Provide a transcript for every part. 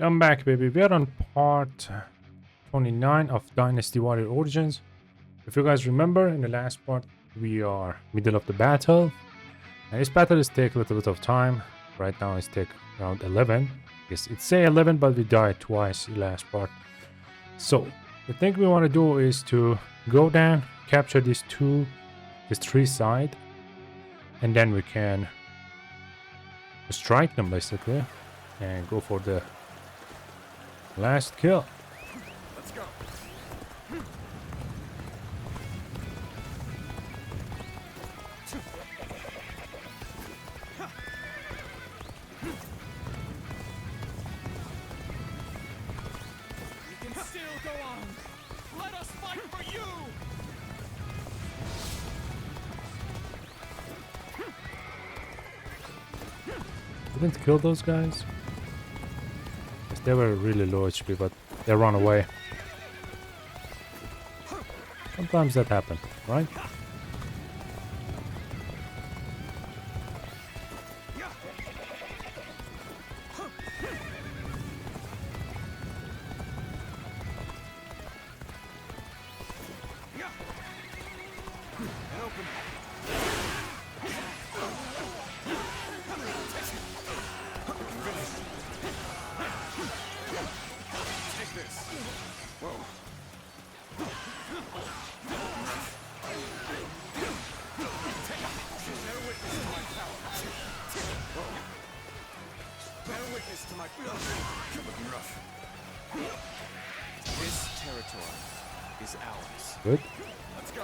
I'm back, baby. We are on part 29 of Dynasty Warrior Origins. If you guys remember, in the last part, we are middle of the battle. And this battle is take a little bit of time. Right now, it's take around 11. Yes, it's say 11, but we died twice in the last part. So, the thing we want to do is to go down, capture this three side, and then we can strike them basically, and go for the last kill. Let's go. We can still go on. Let us fight for you. Didn't kill those guys. Yes, they were really low HP, but they run away. Sometimes that happens, right? This territory is ours. Good. Let's go.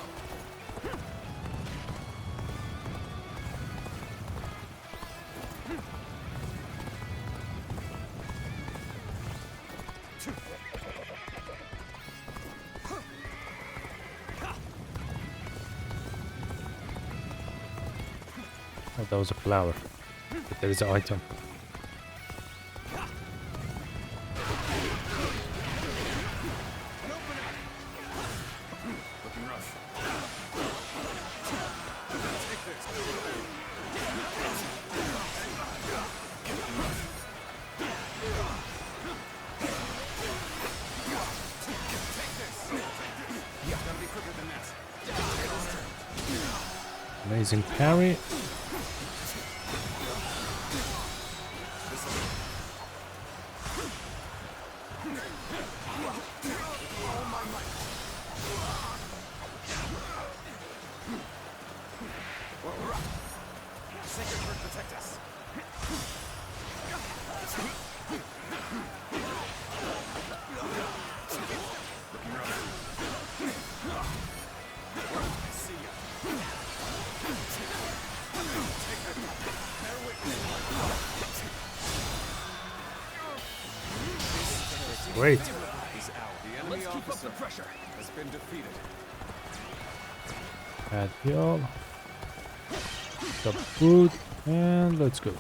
Oh, that was a flower. But there is an item. Looking rough. Take this. Take this. You gotta be quicker than that. Amazing parry. Sacred Bird, protect us. Looking rough. I see you. Take that. Bear witness. Great. Is out. The enemy officer pressure has been defeated. Add heal. The boot. And let's go.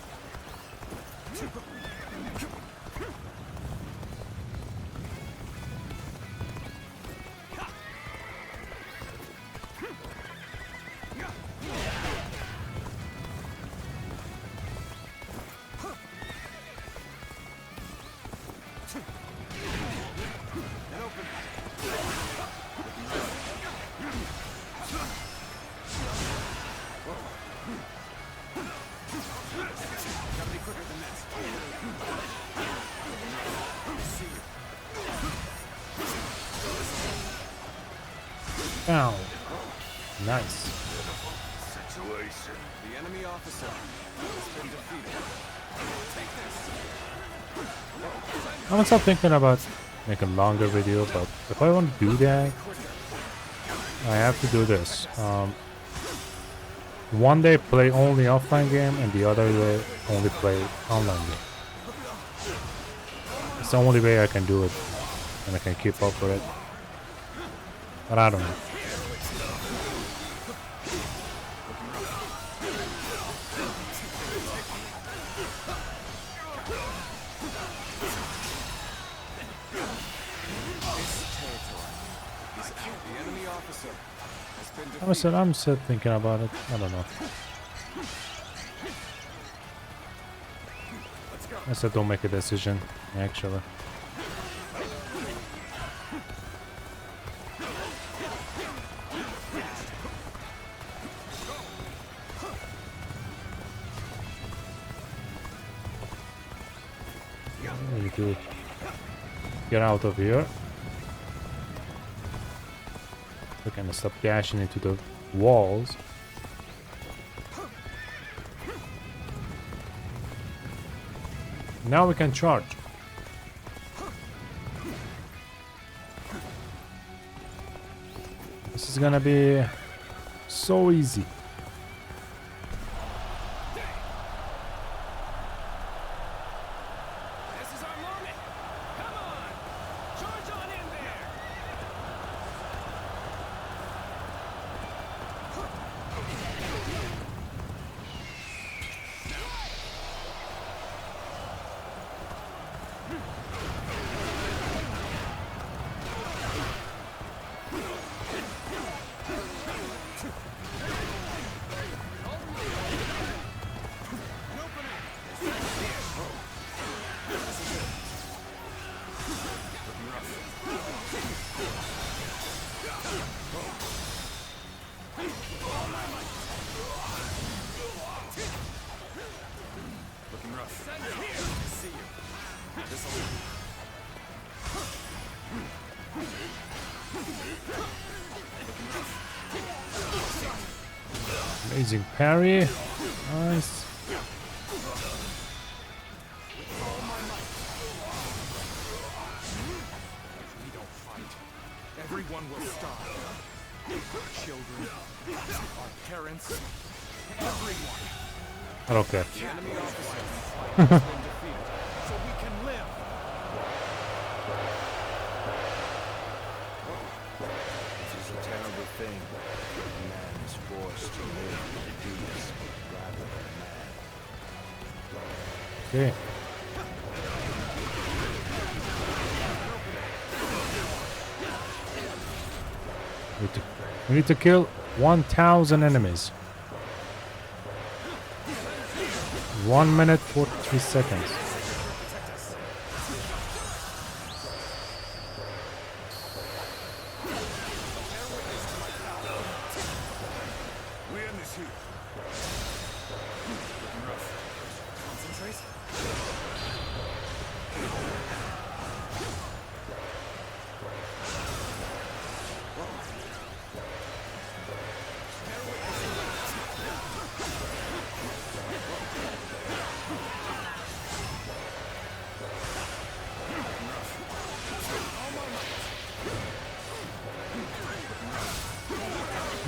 Gotta be quicker than that. I see you. Ow. Nice. Situation. The enemy officer has been defeated. Take this. I was not thinking about making a longer video, but if I want to do that, I have to do this. One day play only offline game and the other day only play online game. It's the only way I can do it and I can keep up with it. But I don't know. I'm still thinking about it. I don't know. Let's go. I said don't make a decision, actually. I need to get out of here. We're gonna stop dashing into the walls. Now we can charge. This is gonna be so easy. This is our moment. Come on. Charge on in there. Looking rough. See you. This'll Amazing parry. Nice. we don't fight. Everyone will starve. Our children, our parents, everyone. I don't care. The enemy officer has been defeated, so we can live. This is a terrible thing. A man is forced to live and do this rather than man. Okay. We need to kill 1,000 enemies. 1 minute 43 seconds. We end this here. Looking rough. Concentrate.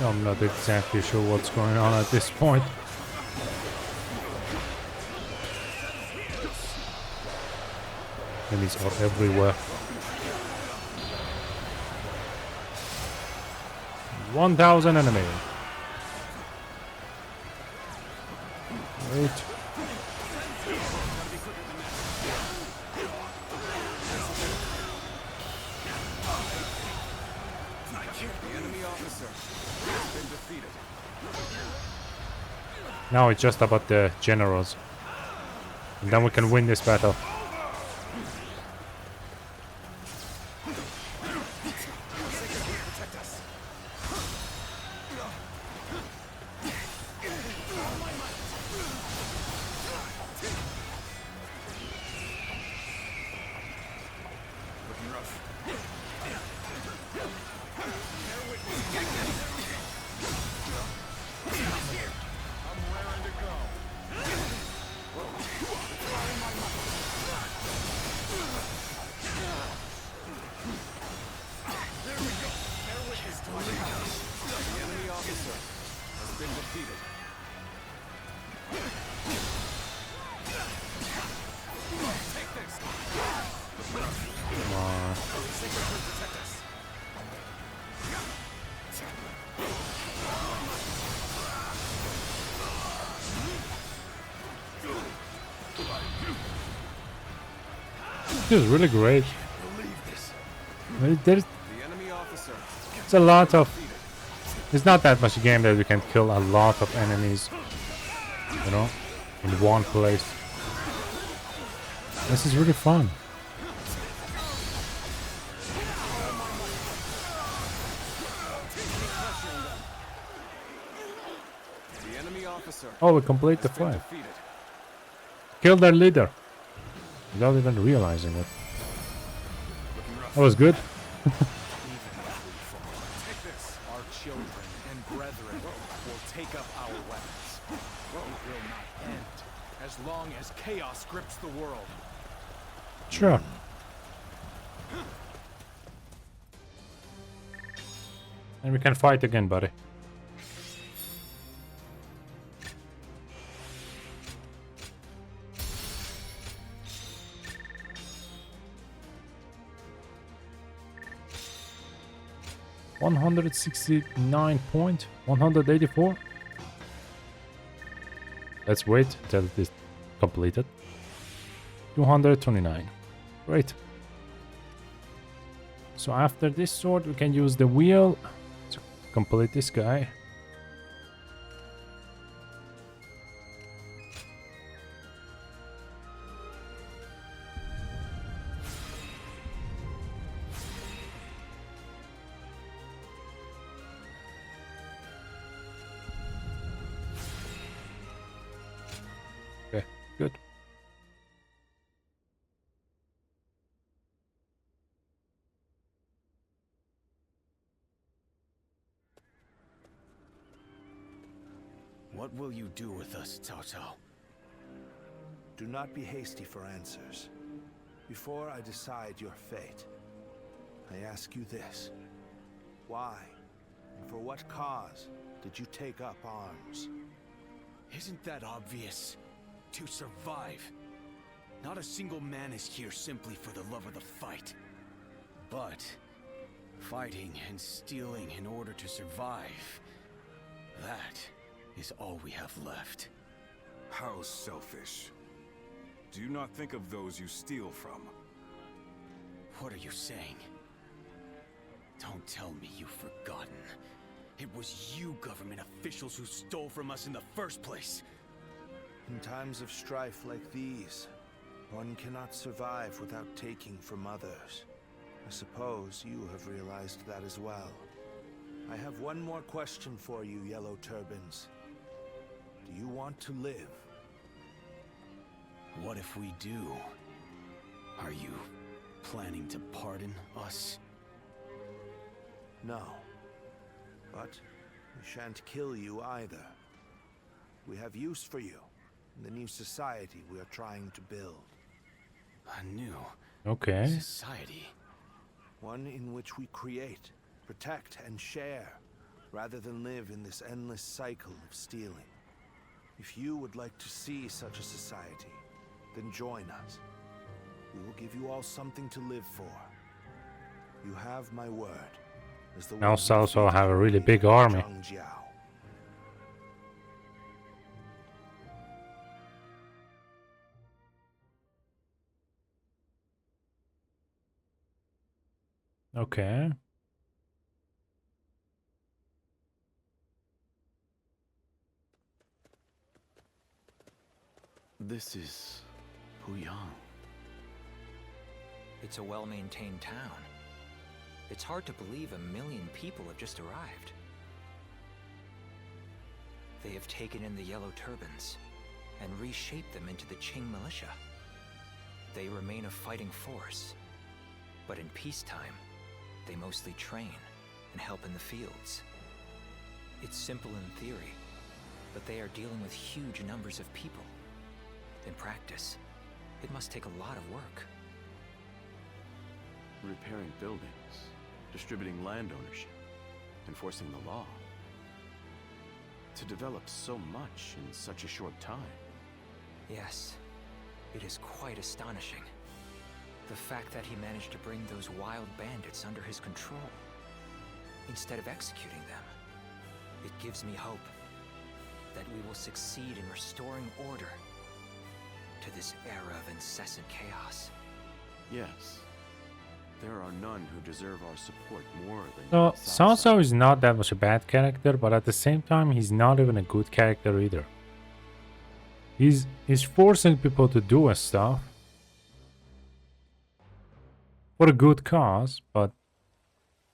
I'm not exactly sure what's going on at this point. Enemies are everywhere. 1,000 enemies. Wait. The enemy officer has been defeated. Now it's just about the generals. And then we can win this battle. Protect us. Looking rough. I'm raring to go. There we go. Bear witness to my power. The enemy officer has been defeated. Take this. Come on. Sacred will protect us. This is really great. Believe this. There's The enemy officer a lot of... defeated. It's not that much game that we can kill a lot of enemies, you know, in one place. This is really fun. The enemy officer Oh, we complete the has been fight. defeated. Kill their leader. Without even realizing it. That was good. Take this. Our children and brethren will take up our weapons. It will not end as long as chaos grips the world. Sure. And we can fight again, buddy. $169.184. Let's wait till it is completed. 229. Great. So after this sword, we can use the wheel to complete this guy. Okay, good. What will you do with us, Cao Cao? Do not be hasty for answers. Before I decide your fate, I ask you this. Why, and for what cause, did you take up arms? Isn't that obvious? To survive. Not a single man is here simply for the love of the fight. But fighting and stealing in order to survive, that is all we have left. How selfish. Do you not think of those you steal from? What are you saying? Don't tell me you've forgotten. It was you government officials who stole from us in the first place. In times of strife like these, one cannot survive without taking from others. I suppose you have realized that as well. I have one more question for you, Yellow Turbans. Do you want to live? What if we do? Are you planning to pardon us? No. But we shan't kill you either. We have use for you in the new society we are trying to build. A new Okay. society? One in which we create, protect, and share, rather than live in this endless cycle of stealing. If you would like to see such a society, then join us. We will give you all something to live for. You have my word. As the Now one who Cao Cao have a really defeated big army. Zhang Jiao. Okay. This is Puyang. It's a well-maintained town. It's hard to believe 1 million people have just arrived. They have taken in the Yellow Turbans and reshaped them into the Qing militia. They remain a fighting force, but in peacetime, they mostly train and help in the fields. It's simple in theory, but they are dealing with huge numbers of people. In practice, it must take a lot of work. Repairing buildings, distributing land ownership, enforcing the law. To develop so much in such a short time. Yes, it is quite astonishing. The fact that he managed to bring those wild bandits under his control, instead of executing them. It gives me hope that we will succeed in restoring order to this era of incessant chaos. Yes. There are none who deserve our support more than So Cao Cao Cao is not that much a bad character, but at the same time, he's not even a good character either. He's forcing people to do stuff, for a good cause, but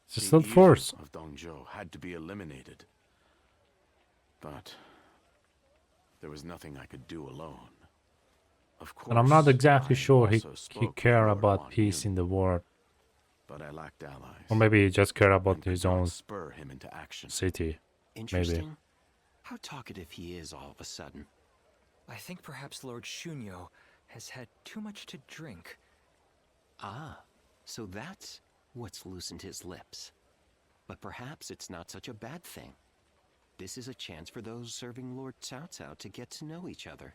it's The still evil force. of Dongzhou had to be eliminated. But there was nothing I could do alone. Of course, And I'm not exactly I sure he also spoke with care Lord about Wan peace Yun, in the world. but I lacked allies. Or maybe he just care and about could his not own spur him into action. city. Interesting. How talkative he is all of a sudden. I think perhaps Lord Shunyo has had too much to drink. Ah, so that's what's loosened his lips. But perhaps it's not such a bad thing. This is a chance for those serving Lord Cao Cao to get to know each other.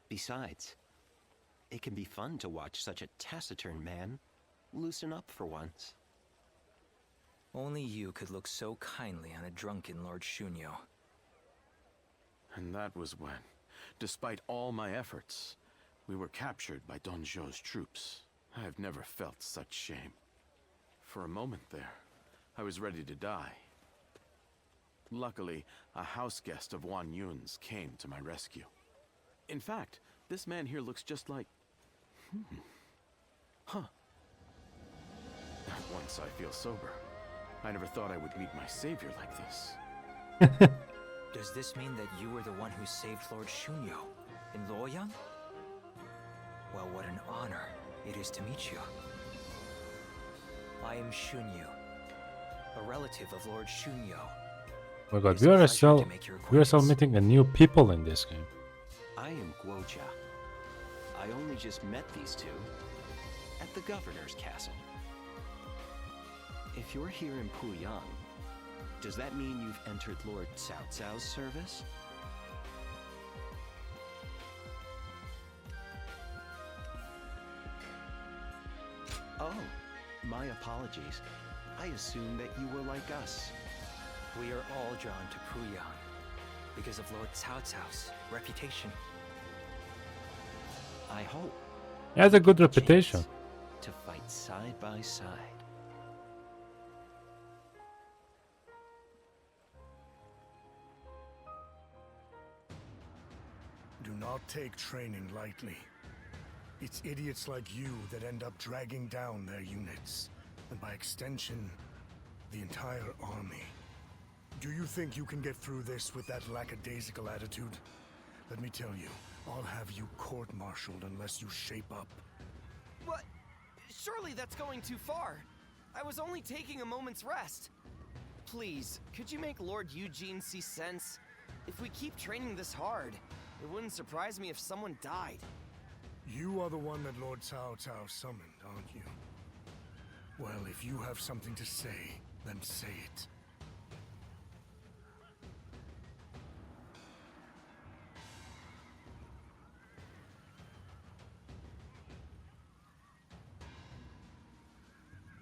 Besides, it can be fun to watch such a taciturn man loosen up for once. Only you could look so kindly on a drunken Lord Shunyo. And that was when, despite all my efforts, we were captured by Dongzhou's troops. I have never felt such shame. For a moment there, I was ready to die. Luckily, a house guest of Wan Yun's came to my rescue. In fact, this man here looks just like... Huh. At once I feel sober. I never thought I would meet my savior like this. Does this mean that you were the one who saved Lord Shunyo in Luoyang? Well, what an honor it is to meet you. I am Shunyu, a relative of Lord Shunyo. Oh my god, It's a pleasure to make your we are still acquaintance. meeting a new people in this game. I am Guoja. I only just met these two at the governor's castle. If you're here in Puyang, does that mean you've entered Lord Cao Cao's service? Oh, my apologies. I assumed that you were like us. We are all drawn to Puyang because of Lord Cao Cao's reputation. I hope. He has a good we get reputation. chance to fight side by side. Do not take training lightly. It's idiots like you that end up dragging down their units, and by extension, the entire army. Do you think you can get through this with that lackadaisical attitude? Let me tell you, I'll have you court-martialed unless you shape up. What? Surely that's going too far. I was only taking a moment's rest. Please, could you make Lord Eugene see sense? If we keep training this hard, it wouldn't surprise me if someone died. You are the one that Lord Cao Cao summoned, aren't you? Well, if you have something to say, then say it.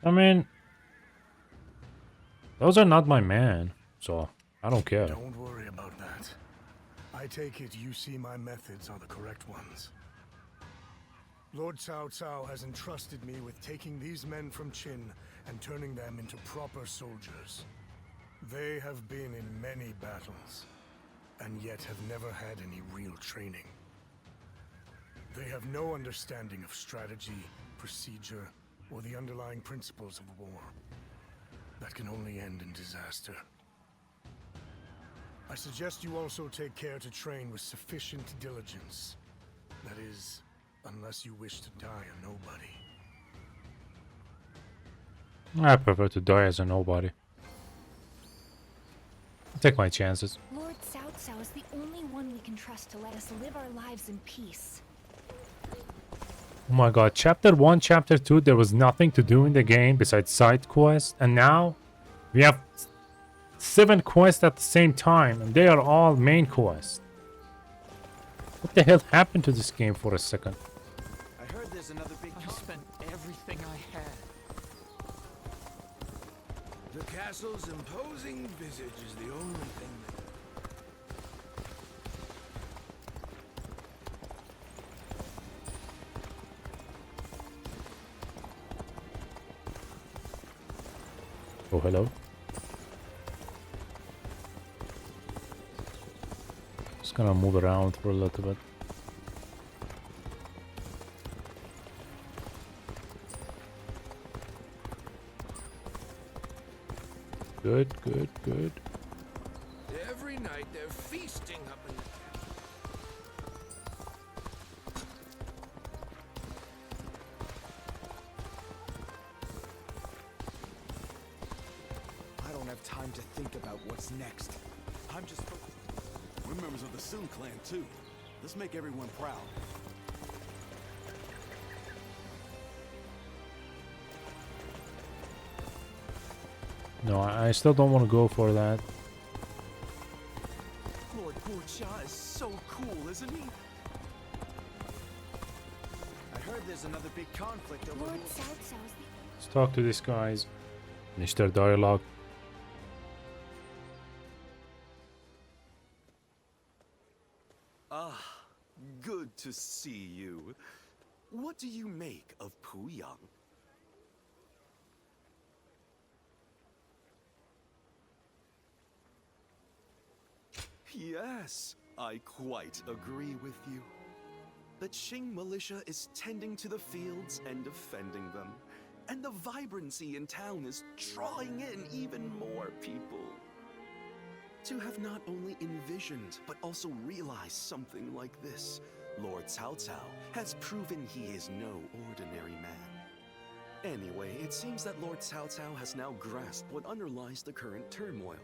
I mean, those are not my man, so I don't care. Don't worry about that. I take it you see my methods are the correct ones. Lord Cao Cao has entrusted me with taking these men from Qin and turning them into proper soldiers. They have been in many battles, and yet have never had any real training. They have no understanding of strategy, procedure, or the underlying principles of war. That can only end in disaster. I suggest you also take care to train with sufficient diligence. That is, unless you wish to die a nobody. I prefer to die as a nobody. I'll take my chances. Lord Cao Cao is the only one we can trust to let us live our lives in peace. Oh my god, chapter 1, chapter 2, there was nothing to do in the game besides side quests, and now we have 7 quests at the same time, and they are all main quests. What the hell happened to this game for a second? I heard there's another big... I spent everything I had. The castle's imposing visage is the only thing that... Oh, hello. Just gonna move around for a little bit. Good, good, good. Every night they're feasting up in I don't have time to think about what's next. I'm just... We're members of the Sun clan, too. Let's make everyone proud. No, I still don't want to go for that. Lord Guocha is so cool, isn't he? I heard there's another big conflict over Lord who... Cao Cao's the Let's talk to these guys. Finish their dialogue. Ah, good to see you. What do you make of Puyang? Yes, I quite agree with you. The Qing militia is tending to the fields and defending them, and the vibrancy in town is drawing in even more people. To have not only envisioned, but also realized something like this, Lord Cao Cao has proven he is no ordinary man. Anyway, it seems that Lord Cao Cao has now grasped what underlies the current turmoil,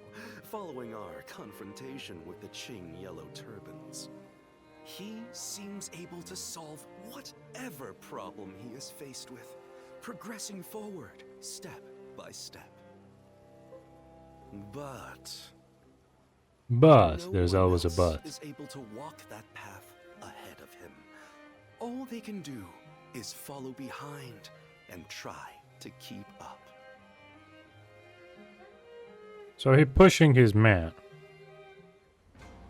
following our confrontation with the Qing Yellow Turbans. He seems able to solve whatever problem he is faced with, progressing forward, step by step. But There's always a but. is able to walk that path ahead of him. All they can do is follow behind and try to keep up. So he's pushing his man.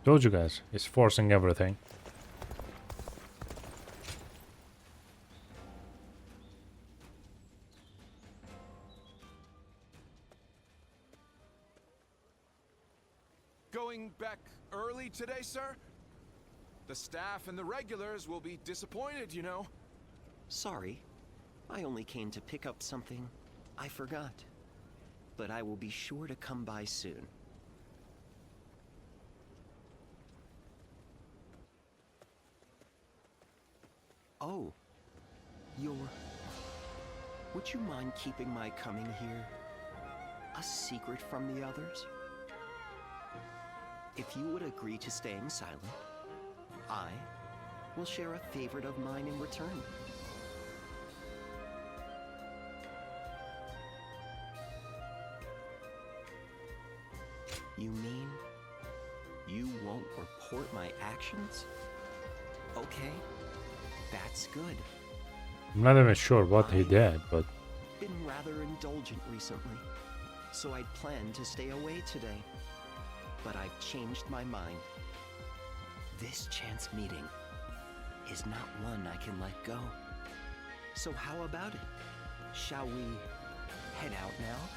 Told you guys, he's forcing everything. Going back early today, sir? The staff and the regulars will be disappointed, you know. Sorry. I only came to pick up something I forgot. But I will be sure to come by soon. Oh. Would you mind keeping my coming here a secret from the others? If you would agree to staying silent, I will share a favorite of mine in return. You mean you won't report my actions? Okay, that's good. I'm not even sure what he did, but Been rather indulgent recently, so I'd planned to stay away today. But I've changed my mind. This chance meeting is not one I can let go. So how about it? Shall we head out now?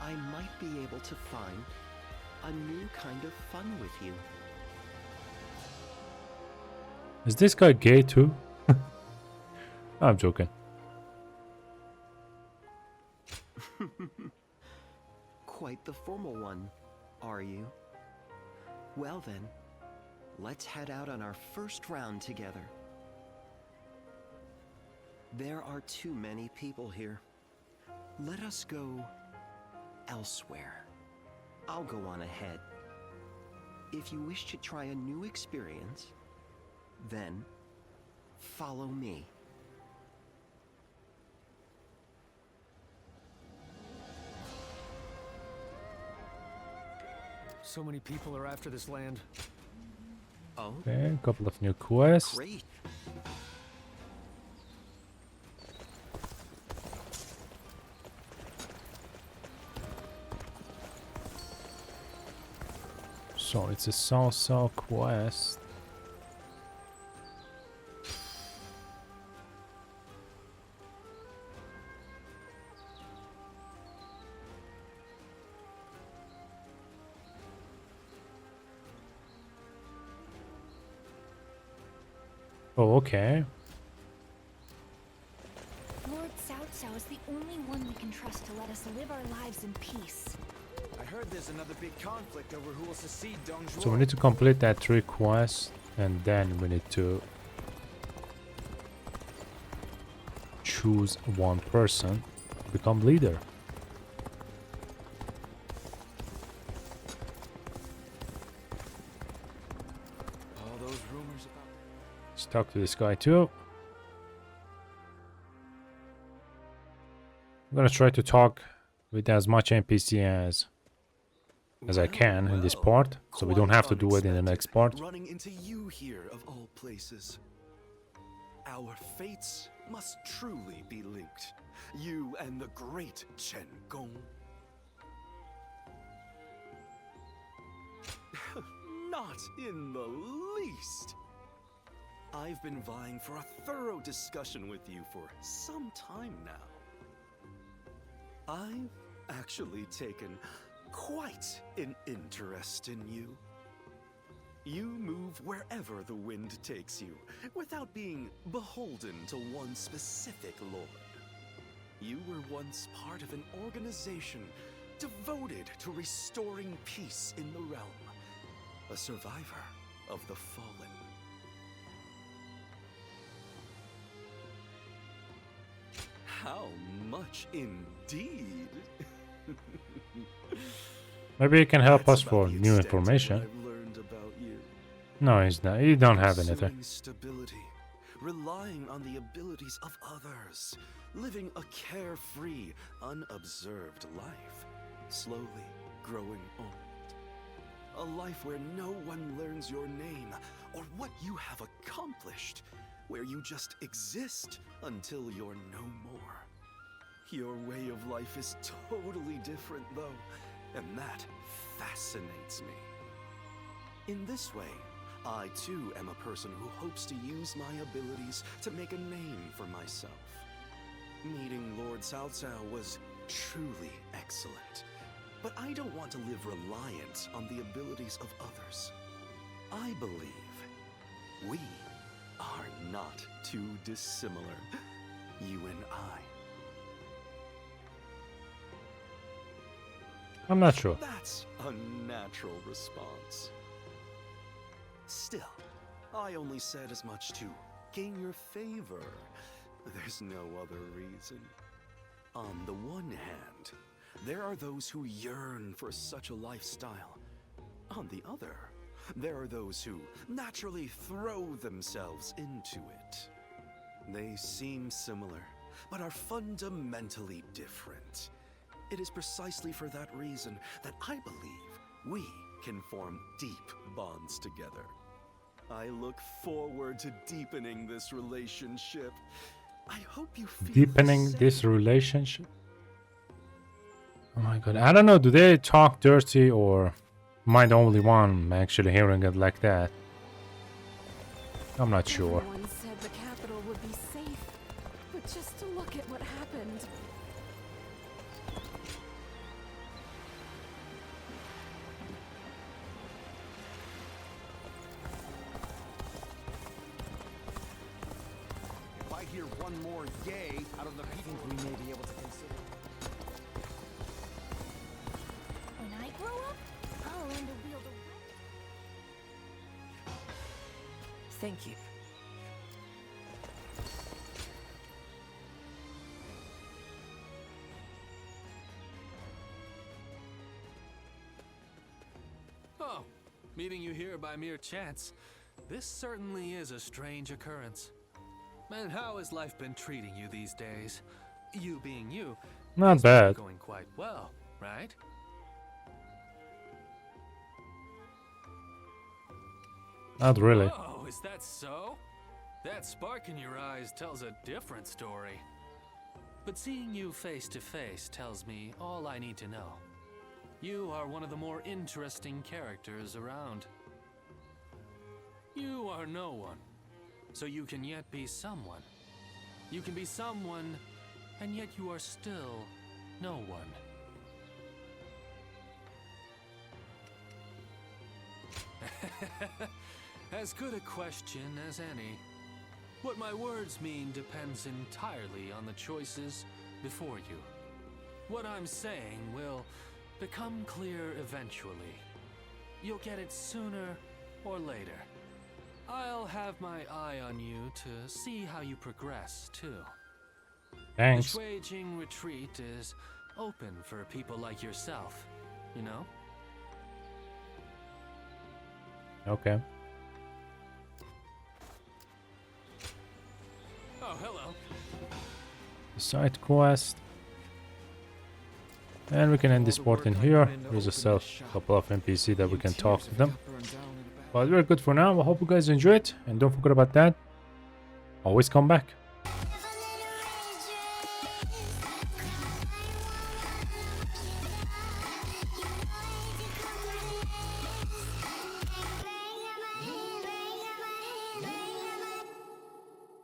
I might be able to find a new kind of fun with you. is this guy gay too? I'm joking. Quite the formal one, are you? Well then, let's head out on our first round together. There are too many people here. Let us go elsewhere. I'll go on ahead. If you wish to try a new experience, then follow me. So many people are after this land. Oh, Okay, a couple of new quests. great. So it's a Salsa quest. Oh, okay. Lord Cao Cao is the only one we can trust to let us live our lives in peace. I heard there's another big conflict over who will succeed Dong Zhuo. So we need to complete that 3 quests, and then we need to choose one person to become leader. All those rumors about... Let's talk to this guy too. I'm gonna try to talk with as much NPC as I can in this part, so we don't have to do it in the next part. Running into you here of all places. Our fates must truly be linked. You and the great Chen Gong. Not in the least. I've been vying for a thorough discussion with you for some time now. I've actually taken quite an interest in you. You move wherever the wind takes you, without being beholden to one specific lord. You were once part of an organization devoted to restoring peace in the realm. A survivor of the fallen. How much indeed? Maybe he can help us for new information. No, he's not. He don't have anything. Stability, relying on the abilities of others, living a carefree, unobserved life, slowly growing old. A life where no one learns your name or what you have accomplished, where you just exist until you're no more. Your way of life is totally different, though, and that fascinates me. In this way, I too am a person who hopes to use my abilities to make a name for myself. Meeting Lord Cao Cao was truly excellent, but I don't want to live reliant on the abilities of others. I believe we are not too dissimilar, you and I. I'm not sure. That's a natural response. Still, I only said as much to gain your favor. There's no other reason. On the one hand, there are those who yearn for such a lifestyle. On the other, there are those who naturally throw themselves into it. They seem similar, but are fundamentally different. It is precisely for that reason that I believe we can form deep bonds together. I look forward to deepening this relationship. I hope you feel Deepening this relationship? Oh my god, I don't know, do they talk dirty or am I the only one actually hearing it like that? I'm not sure. Everyone said the capital would be safe, but just to look at what happened. If I hear one more yay out of the people, we may be able to consider. When I grow up, I'll learn to wield a... Thank you. Oh, meeting you here by mere chance. This certainly is a strange occurrence. And how has life been treating you these days? You being you, Not it's been bad. going quite well, right? Not really. Oh, is that so? That spark in your eyes tells a different story. But seeing you face to face tells me all I need to know. You are one of the more interesting characters around. You are no one, so you can yet be someone. You can be someone, and yet you are still no one. As good a question as any. What my words mean depends entirely on the choices before you. What I'm saying will become clear eventually. You'll get it sooner or later. I'll have my eye on you to see how you progress, too. Thanks. The Shui-Jing retreat is open for people like yourself, you know? Okay. Oh, hello. Side quest. And we can end this part in here. There's a couple of NPC that we can talk to them. But we're good for now. I hope you guys enjoy it. And don't forget about that. Always come back.